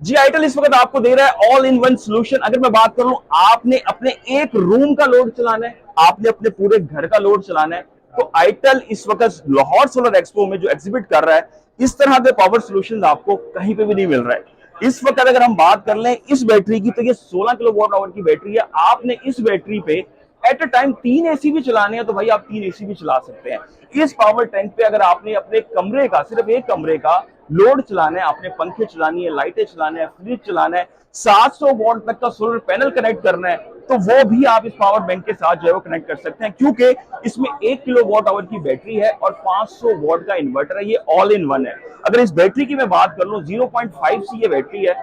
जी itel इस वक्त आपको दे रहा है ऑल इन वन सोल्यूशन। अगर मैं बात करूं, आपने अपने एक रूम का लोड चलाना है, आपने अपने पूरे घर का लोड चलाना है, तो आईटेल इस वक्त लाहौर सोलर एक्सपो में जो एग्जिबिट कर रहा है, इस तरह के पावर सोल्यूशन आपको कहीं पे भी नहीं मिल रहा है। इस वक्त अगर हम बात कर लें इस बैटरी की, तो ये 16 किलो वॉट आवर की बैटरी है। आपने इस बैटरी पे एट अ टाइम 3 एसी भी चलाने हैं तो भाई आप 3 एसी भी चला सकते हैं। इस पावर टैंक पे अगर आपने अपने कमरे का, सिर्फ एक कमरे का लोड चलाना है, आपने पंखे चलानी है, लाइटें चलाना है, फ्रिज चलाना है, 700 वॉट तक का सोलर पैनल कनेक्ट करना है, तो वो भी आप इस पावर बैंक के साथ जो है वो कनेक्ट कर सकते हैं, क्योंकि इसमें 1 किलो वॉट आवर की बैटरी है और 500 वॉट का इन्वर्टर है। ये ऑल इन वन है। अगर इस बैटरी की मैं बात कर लूं, 0.5 सी ये बैटरी है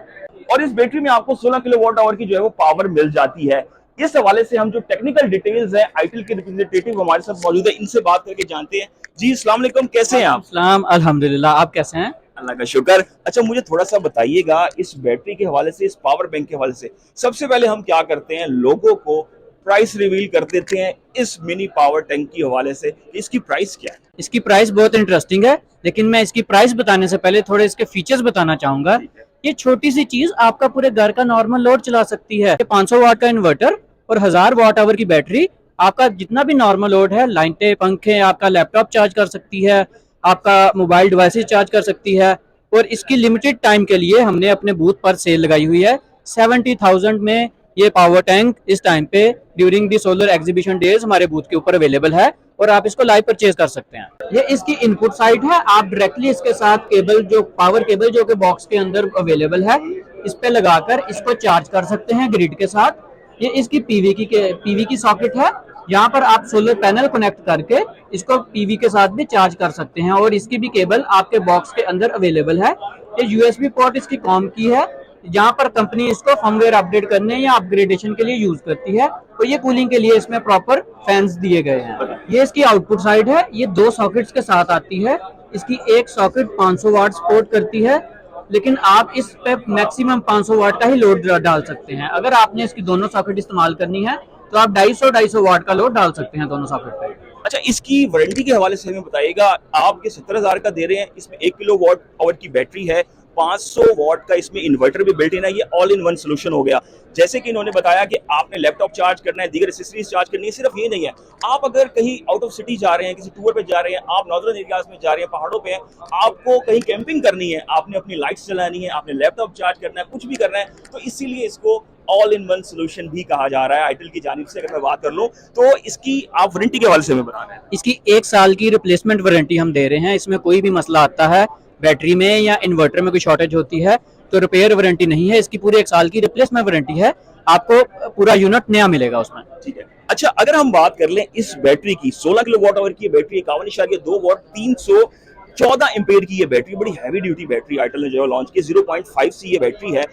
और इस बैटरी में आपको 16 किलो वॉट आवर की जो है वो पावर मिल जाती है। इस हवाले से हम जो टेक्निकल डिटेल्स है, आईटेल के रिप्रेजेंटेटिव हमारे साथ मौजूद है, इनसे बात करके जानते हैं। जी अस्सलाम वालेकुम, कैसे हैं आप? सलाम, अल्हम्दुलिल्लाह। आप कैसे हैं? अल्लाह का शुक्र। अच्छा, मुझे थोड़ा सा बताइएगा इस बैटरी के हवाले से, इस पावर बैंक के हवाले से। सबसे पहले हम क्या करते हैं, लोगों को प्राइस रिवील कर देते हैं इस मिनी पावर टैंक की हवाले से। इसकी प्राइस क्या है? इसकी प्राइस बहुत इंटरेस्टिंग है, लेकिन मैं इसकी प्राइस बताने से पहले थोड़े इसके फीचर्स बताना चाहूंगा। ठीक है। ये छोटी सी चीज आपका पूरे घर का नॉर्मल लोड चला सकती है। 500 वाट का इन्वर्टर और 1000 वाट आवर की बैटरी आपका जितना भी नॉर्मल लोड है, लाइटें, पंखे, आपका लैपटॉप चार्ज कर सकती है, आपका मोबाइल डिवाइसेस चार्ज कर सकती है। और इसकी लिमिटेड टाइम के लिए हमने अपने बूथ पर सेल लगाई हुई है। 70,000 में ये पावर टैंक इस टाइम पे during the solar exhibition days हमारे बूथ के ऊपर अवेलेबल है और आप इसको लाइव परचेज कर सकते हैं। ये इसकी इनपुट साइड है। आप डायरेक्टली इसके साथ केबल, जो पावर केबल जो कि बॉक्स के अंदर अवेलेबल है, इस पे लगाकर इसको चार्ज कर सकते हैं ग्रिड के साथ। ये इसकी पीवी की सॉकेट है। यहाँ पर आप सोलर पैनल कनेक्ट करके इसको पीवी के साथ भी चार्ज कर सकते हैं और इसकी भी केबल आपके बॉक्स के अंदर अवेलेबल है। ये यूएसबी पोर्ट इसकी कॉम की है, जहाँ पर कंपनी इसको फर्मवेयर अपडेट करने या अपग्रेडेशन के लिए यूज करती है। तो ये कूलिंग के लिए इसमें प्रॉपर फैंस दिए गए हैं। ये इसकी आउटपुट साइड है। ये 2 सॉकेट्स के साथ आती है। इसकी एक सॉकेट 500 वाट सपोर्ट करती है, लेकिन आप इस पे मैक्सिमम 500 वाट का ही लोड डाल सकते हैं। अगर आपने इसकी दोनों सॉकेट इस्तेमाल करनी है तो आप 250 वाट का लोड डाल सकते हैं दोनों सॉकेट पे। अच्छा, इसकी वारंटी के हवाले से हमें बताइएगा। आप ये 17,000 का दे रहे हैं, इसमें 1 किलो वॉट आवर की बैटरी है, 500 वॉट का इसमें इन्वर्टर भी बिल्ट इन है। ये ऑल इन वन सोल्यूशन हो गया। जैसे कि इन्होंने बताया कि आपने लैपटॉप चार्ज करना है, दीगर एसेसरीज चार्ज करनी है। सिर्फ ये नहीं है, आप अगर कहीं आउट ऑफ सिटी जा रहे हैं, किसी टूर पे जा रहे हैं, आप नॉर्दर्न एरियाज में जा रहे हैं, पहाड़ों पे हैं, आपको कहीं कैंपिंग करनी है, आपने अपनी लाइट्स जलानी है, आपने लैपटॉप चार्ज करना है, कुछ भी करना है, तो इसीलिए इसको ऑल इन वन सोल्यूशन भी कहा जा रहा है आईटेल की जानिब से। अगर मैं बात कर लूं तो इसकी आप वारंटी के हवाले से हमें बता रहे हैं। इसकी 1 साल की रिप्लेसमेंट वारंटी हम दे रहे हैं। इसमें कोई भी मसला आता है, बैटरी में या इन्वर्टर में कोई शॉर्टेज होती है, तो रिपेयर वारंटी नहीं है। इसकी पूरी 1 साल की रिप्लेसमेंट वारंटी है। आपको पूरा यूनिट नया मिलेगा उसमें। ठीक है। अच्छा, अगर हम बात कर लें इस बैटरी की, 16 किलो वॉट आवर की बैटरी, 51.2 वॉट, 314 एम्पेयर की ये बैटरी, बड़ी हैवी ड्यूटी बैटरी आईटेल ने जो लॉन्च की। 0.5 सी ये बैटरी है।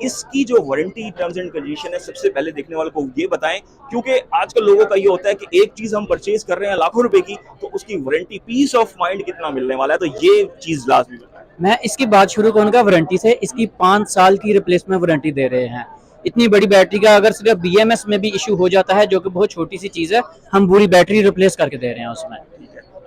इसकी जो वारंटी टर्म्स एंड कंडीशन है, सबसे पहले देखने वालों को ये बताएं, क्योंकि आजकल लोगों का ये होता है कि एक चीज हम परचेज कर रहे हैं लाखों रुपए की, तो उसकी वारंटी, पीस ऑफ माइंड कितना मिलने वाला है, तो ये चीज लाजमी बताएं। मैं इसकी बात शुरू करूंगा वारंटी से। इसकी 5 साल की रिप्लेसमेंट वारंटी दे रहे हैं। इतनी बड़ी बैटरी का अगर सिर्फ बीएमएस में भी इशू हो जाता है, जो कि बहुत छोटी सी चीज है, हम पूरी बैटरी रिप्लेस करके दे रहे हैं उसमें।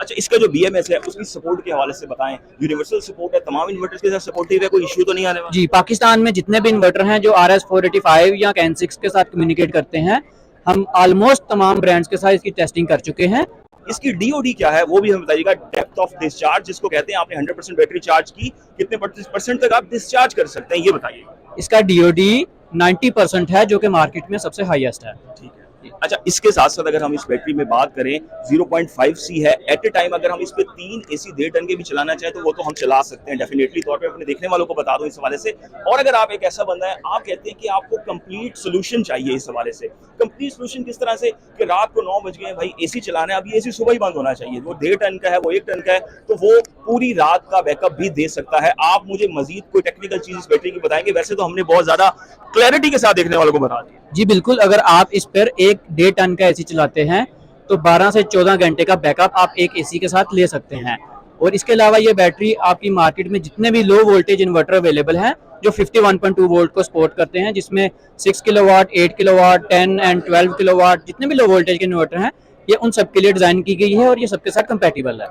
अच्छा, इसका जो बीएमएस है उसकी सपोर्ट के हवाले से बताएं। यूनिवर्सल सपोर्ट है, तमाम इन्वर्टर्स के साथ सपोर्टिव है, कोई इशू तो नहीं आने वाला? जी, पाकिस्तान में जितने भी इन्वर्टर हैं जो RS485 या कैन 6 के साथ कम्युनिकेट करते हैं, हम ऑलमोस्ट तमाम ब्रांड्स के साथ इसकी टेस्टिंग कर चुके हैं। इसकी डीओडी क्या है वो भी हमें बताइएगा। डेप्थ ऑफ डिस्चार्ज जिसको कहते हैं, आपने 100% बैटरी चार्ज की, कितने परसेंट तक आप डिस्चार्ज कर सकते हैं, ये बताइएगा। इसका DOD 90% है, जो कि मार्केट में सबसे हाईएस्ट है। ठीक है। अच्छा, इसके साथ साथ अगर हम इस बैटरी में बात करें, 0.5 सी है। एट ए टाइम अगर हम इस पे 3 एसी 1.5 टन के भी चलाना चाहें तो वो तो हम चला सकते हैं डेफिनेटली तौर पे। अपने देखने वालों को बता दूं इस हवाले से। और अगर आप एक ऐसा बंदा है, आप कहते हैं कि आपको कंप्लीट सोल्यूशन चाहिए इस हवाले से, कंप्लीट सोल्यूशन किस तरह से कि रात को 9 बज गए भाई, एसी चलाना है, अब ये एसी सुबह ही बंद होना चाहिए, वो 1.5 टन का है, वो 1 टन का है, तो वो पूरी रात का बैकअप भी दे सकता है। आप मुझे मजीद कोई टेक्निकल चीज इस बैटरी की बताएंगे? वैसे तो हमने बहुत ज्यादा क्लैरिटी के साथ देखने वालों को बता दिया। जी बिल्कुल। अगर आप इस पर 1.5 टन का एसी चलाते हैं तो 12 से 14 घंटे का बैकअप आप एक एसी के साथ ले सकते हैं। और इसके अलावा ये बैटरी आपकी मार्केट में जितने भी लो वोल्टेज इन्वर्टर अवेलेबल हैं, जो 51.2 वोल्ट को सपोर्ट करते हैं, जिसमें 6 किलोवाट, 8 किलोवाट, 10 एंड 12 किलोवाट, जितने भी लो वोल्टेज के इन्वर्टर हैं, ये उन सबके लिए डिजाइन की गई है और ये सबके साथ कंपैटिबल है।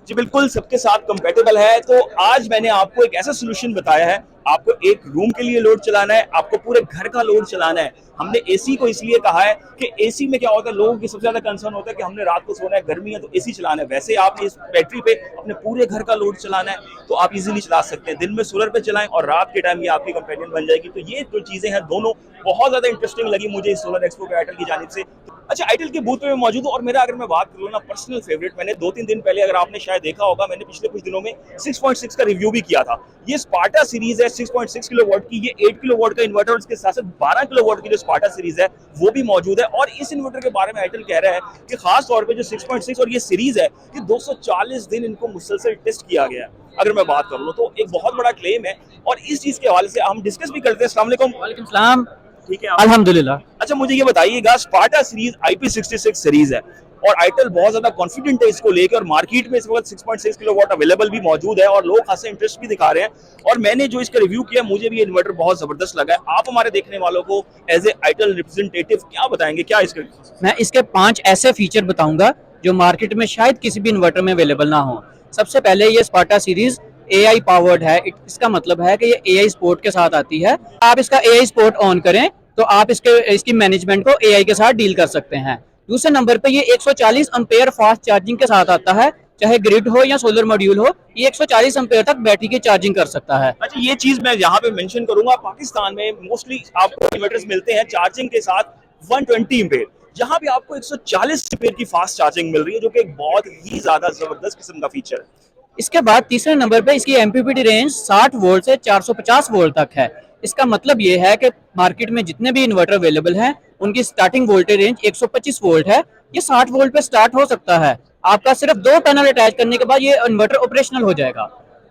जी बिल्कुल, सबके साथ कंपेटेबल है। तो आज मैंने आपको एक ऐसा सोल्यूशन बताया है आपको एक रूम के लिए लोड चलाना है, आपको पूरे घर का लोड चलाना है। हमने एसी को इसलिए कहा है कि एसी में क्या होता है, लोगों की सबसे ज्यादा कंसर्न होता है कि हमने रात को सोना है, गर्मी है तो एसी चलाना है। वैसे आपने इस बैटरी पे अपने पूरे घर का लोड चलाना है तो आप इजीली चला सकते हैं। दिन में सोलर पे चलाएं और रात के टाइम ये आपकी कंपेनियन बन जाएगी। तो ये जो चीजें हैं दोनों बहुत ज्यादा इंटरेस्टिंग लगी मुझे इस सोलर एक्सपो पे आईटेल की जानिब से। अच्छा, आईटेल के बूथ पे मैं मौजूद हूँ और मेरा अगर मैं बात करूँ ना पर्सनल फेवरेट, मैंने 2-3 दिन पहले, अगर आपने शायद देखा होगा, मैंने पिछले कुछ दिनों में 6.6 का रिव्यू भी किया था। ये स्पार्टा सीरीज है 6.6 किलोवाट की, ये 8 किलोवाट का इन्वर्टर और इसके साथ साथ 12 किलोवाट की जो स्पार्टा सीरीज है वो भी मौजूद है। और इस इन्वर्टर के बारे में आईटेल कह रहा है कि खास तौर पे जो 6.6 और ये सीरीज है कि 240 दिन इनको मुसलसल टेस्ट किया गया है। अगर मैं बात कर लूँ तो एक बहुत बड़ा क्लेम है और इस चीज के हवाले से हम डिस्कस भी करते हैं। अस्सलाम वालेकुम। वालेकुम सलाम। ठीक है, अल्हम्दुलिल्लाह। अच्छा मुझे ये बताइएगा, स्पार्टा सीरीज IP66 सीरीज है और आईटेल बहुत ज्यादा कॉन्फिडेंट है इसको लेकर, और मार्केट में इस वक्त 6.6 किलोवाट अवेलेबल भी मौजूद है और लोग खासा इंटरेस्ट भी दिखा रहे हैं। और मैंने जो इसका रिव्यू किया, मुझे भी इन्वर्टर बहुत जबरदस्त लगा है। आप हमारे देखने वालों को एज ए आईटेल रिप्रेजेंटेटिव क्या बताएंगे, क्या इसका? मैं इसके 5 ऐसे फीचर बताऊंगा जो मार्केट में शायद किसी भी इन्वर्टर में अवेलेबल ना हो। सबसे पहले ये स्पार्टा सीरीज AI पावर्ड है। इसका मतलब है कि ये AI सपोर्ट के साथ आती है। आप इसका AI सपोर्ट ऑन करें तो आप इसकी मैनेजमेंट को AI के साथ डील कर सकते हैं। दूसरे नंबर पे ये 140 एम्पेयर फास्ट चार्जिंग के साथ आता है, चाहे ग्रिड हो या सोलर मॉड्यूल हो, ये 140 एम्पेयर तक बैटरी की चार्जिंग कर सकता है। अच्छा, ये चीज मैं यहाँ पे मेंशन करूंगा, पाकिस्तान में मोस्टली आपको इन्वर्टर्स मिलते हैं चार्जिंग के साथ 120 एम्पेयर, जहां पे आपको 140 एम्पेयर की फास्ट चार्जिंग मिल रही है, जो कि एक बहुत ही ज्यादा जबरदस्त किस्म का फीचर है। इसके बाद तीसरे नंबर पे इसकी MPPT रेंज 60 वोल्ट से 450 वोल्ट तक है। इसका मतलब ये है कि मार्केट में जितने भी इन्वर्टर अवेलेबल हैं उनकी स्टार्टिंग वोल्टेज रेंज 125 वोल्ट है। ये 60 वोल्ट पे स्टार्ट हो सकता है। आपका सिर्फ 2 पैनल अटैच करने के बाद ये इन्वर्टर ऑपरेशनल हो जाएगा।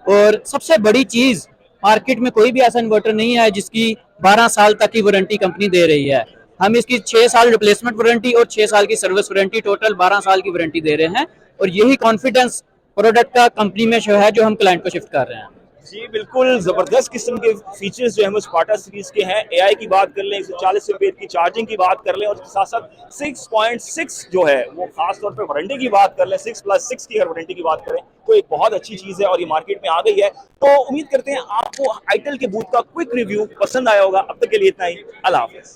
और सबसे बड़ी चीज, मार्केट में कोई भी ऐसा इन्वर्टर नहीं है जिसकी 12 साल तक की वारंटी कंपनी दे रही है। हम इसकी 6 साल रिप्लेसमेंट वारंटी और 6 साल की सर्विस वारंटी, टोटल 12 साल की वारंटी दे रहे हैं। और यही कॉन्फिडेंस प्रोडक्ट का कंपनी में शो है जो हम क्लाइंट को शिफ्ट कर रहे हैं। जी बिल्कुल, जबरदस्त किस्म के फीचर्स जो है वो स्पार्टा सीरीज के हैं। AI की बात कर लें, 140 एम्पेयर की चार्जिंग की बात कर लें, और उसके साथ साथ 6.6 जो है वो खास तौर पे वारंटी की बात कर लें, 6+6 की अगर वारंटी की बात करें तो एक बहुत अच्छी चीज है और ये मार्केट में आ गई है। तो उम्मीद करते हैं आपको आईटेल के बूथ का क्विक रिव्यू पसंद आया होगा। अब तक के लिए इतना ही, अल्लाह हाफिज।